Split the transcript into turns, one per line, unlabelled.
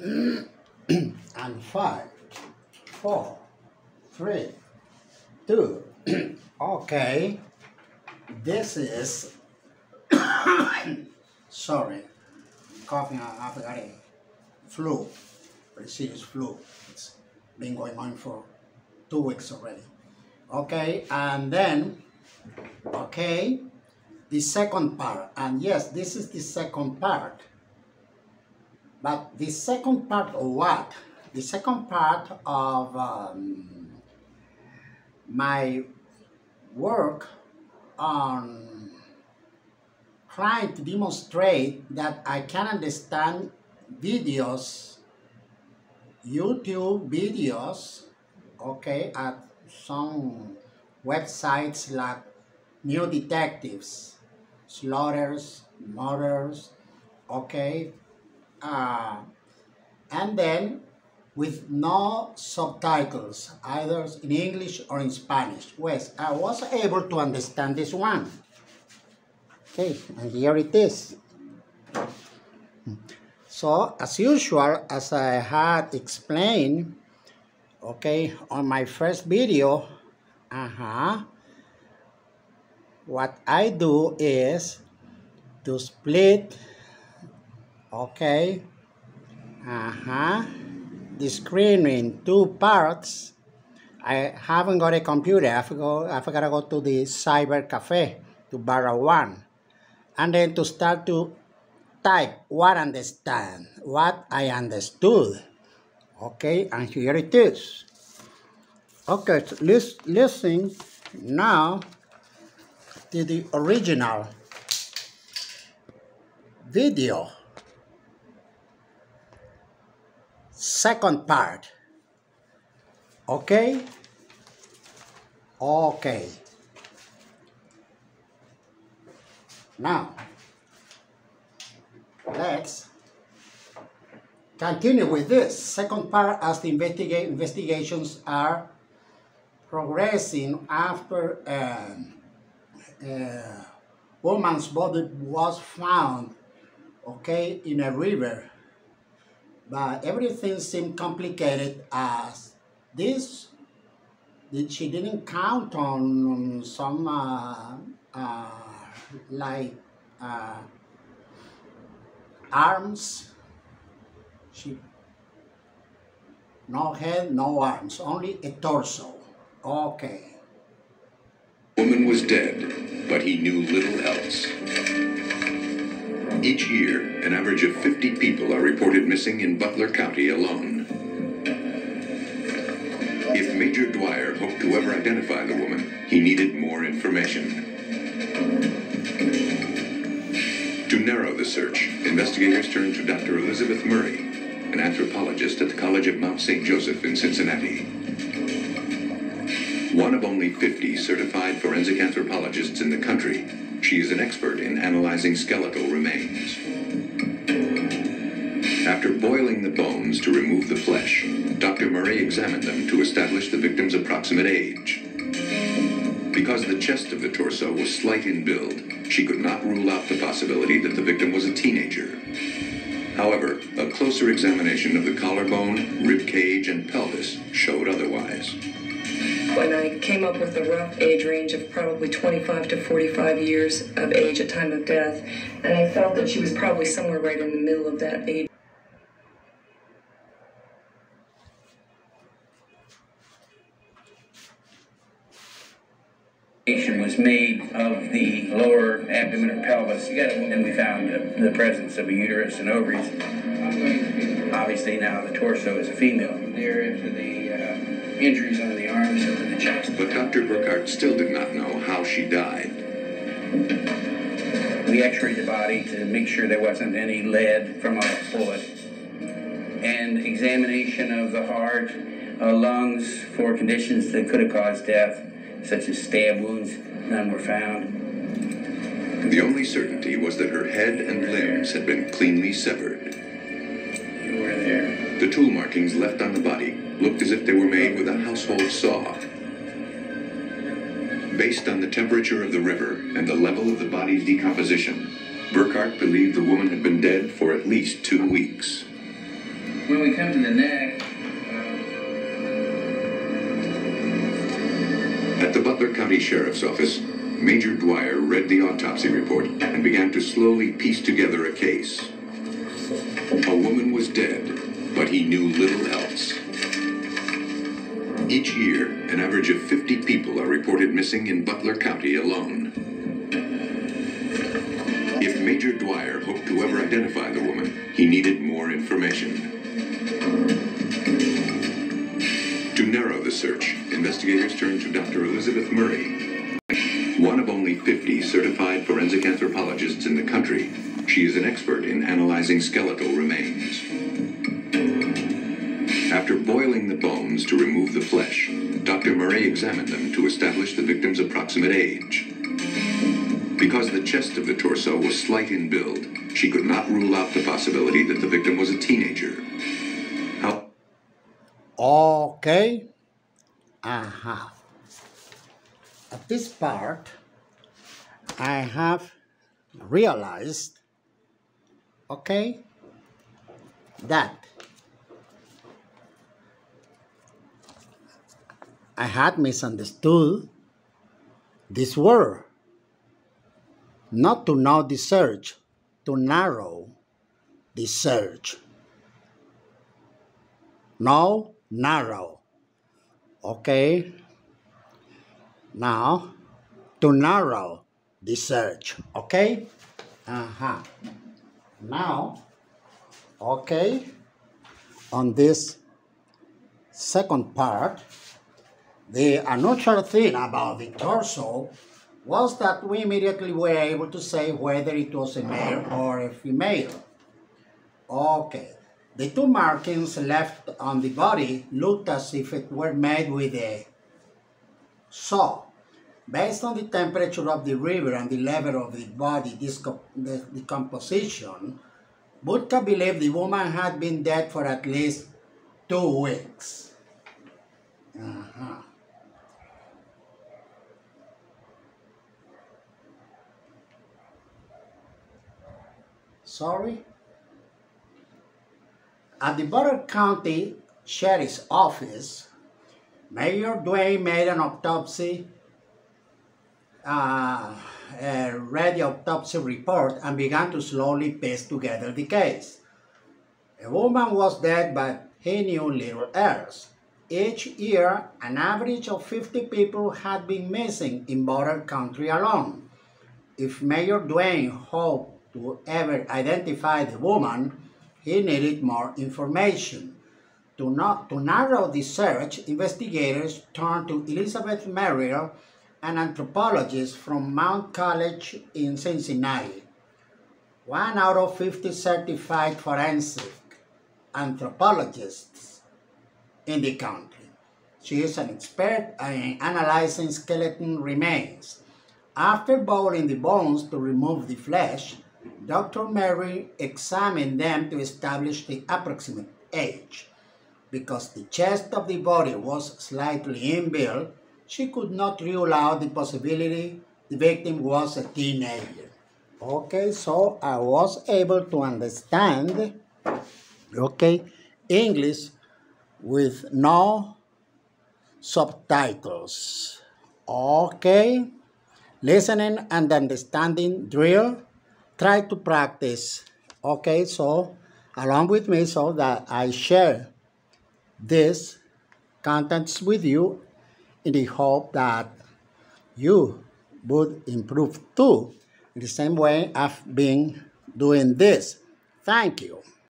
and 5, 4, 3, 2. Okay, this is sorry, coughing. I've got a flu, very serious flu. It's been going on for 2 weeks already. Okay, and then okay, the second part, and yes, this is the second part. But the second part of what? The second part of my work on trying to demonstrate that I can understand videos, YouTube videos, okay, at some websites like New Detectives, Slaughters, Murders, okay, and then with no subtitles, either in English or in Spanish. Yes, I was able to understand this one. Okay, and here it is. So, as usual, as I had explained, okay, on my first video, what I do is to split, okay, the screen in 2 parts. I haven't got a computer. I gotta go to the cyber cafe to borrow one, and then to start to type what I understood. Okay, and here it is. Okay, so listen now to the original video. Second part. Okay? Okay. Now, let's continue with this second part as the investigations are progressing after a woman's body was found, okay, in a river. But everything seemed complicated as this. She didn't count on some arms. No head, no arms, only a torso. Okay.
The woman was dead, but he knew little else. Each year, an average of 50 people are reported missing in Butler County alone. If Major Dwyer hoped to ever identify the woman, he needed more information. To narrow the search, investigators turned to Dr. Elizabeth Murray, an anthropologist at the College of Mount St. Joseph in Cincinnati. One of only 50 certified forensic anthropologists in the country, she is an expert in analyzing skeletal remains. After boiling the bones to remove the flesh, Dr. Murray examined them to establish the victim's approximate age. Because the chest of the torso was slight in build, she could not rule out the possibility that the victim was a teenager. However, a closer examination of the collarbone, rib cage, and pelvis showed otherwise.
When I came up with a rough age range of probably 25 to 45 years of age at time of death, and I felt that she was probably somewhere right in the middle of that age.
Was made of the lower abdomen or pelvis, and we found the presence of a uterus and ovaries. Obviously now the torso is a female. There is the injuries on the arms and the chest.
But Dr. Burkhart still did not know how she died.
We x-rayed the body to make sure there wasn't any lead from a bullet. And examination of the heart, lungs for conditions that could have caused death, such as stab wounds, none were found.
The only certainty was that her head and limbs had been cleanly severed.
You were there.
The tool markings left on the body looked as if they were made with a household saw. Based on the temperature of the river and the level of the body's decomposition, Burkhart believed the woman had been dead for at least 2 weeks.
When we come to the neck,
At the Butler County Sheriff's Office, Major Dwyer read the autopsy report and began to slowly piece together a case. A woman was dead, but he knew little else. Each year, an average of 50 people are reported missing in Butler County alone. If Major Dwyer hoped to ever identify the woman, he needed more information. To narrow the search, investigators turned to Dr. Elizabeth Murray, one of only 50 certified forensic anthropologists in the country. She is an expert in analyzing skeletal remains. After boiling the bones to remove the flesh, Dr. Murray examined them to establish the victim's approximate age. Because the chest of the torso was slight in build, she could not rule out the possibility that the victim was a teenager.
Okay. At this part, I have realized, okay, that I had misunderstood this word. Not to know the search, to narrow the search. No, narrow. Okay. Now, to narrow the search. Okay. Now, okay, on this second part, the unusual thing about the torso was that we immediately were able to say whether it was a male or a female. Okay. The two markings left on the body looked as if it were made with a saw. Based on the temperature of the river and the level of the body decomposition, Budka believed the woman had been dead for at least 2 weeks. Sorry? At the Butler County Sheriff's Office, Mayor Dwayne made an autopsy, read the autopsy report and began to slowly piece together the case. A woman was dead, but he knew little else. Each year, an average of 50 people had been missing in Butler County alone. If Mayor Dwayne hoped to ever identify the woman, he needed more information. To narrow the search, investigators turned to Elizabeth Merrill, an anthropologist from Mount College in Cincinnati. 1 out of 50 certified forensic anthropologists in the country. She is an expert in analyzing skeleton remains. After boiling the bones to remove the flesh, Dr. Mary examined them to establish the approximate age. Because the chest of the body was slightly in build, she could not rule out the possibility the victim was a teenager. Okay, so I was able to understand, okay, English with no subtitles. Okay, listening and understanding drill. Try to practice. Okay, so along with me so that I share this contents with you in the hope that you would improve too. In the same way I've been doing this. Thank you.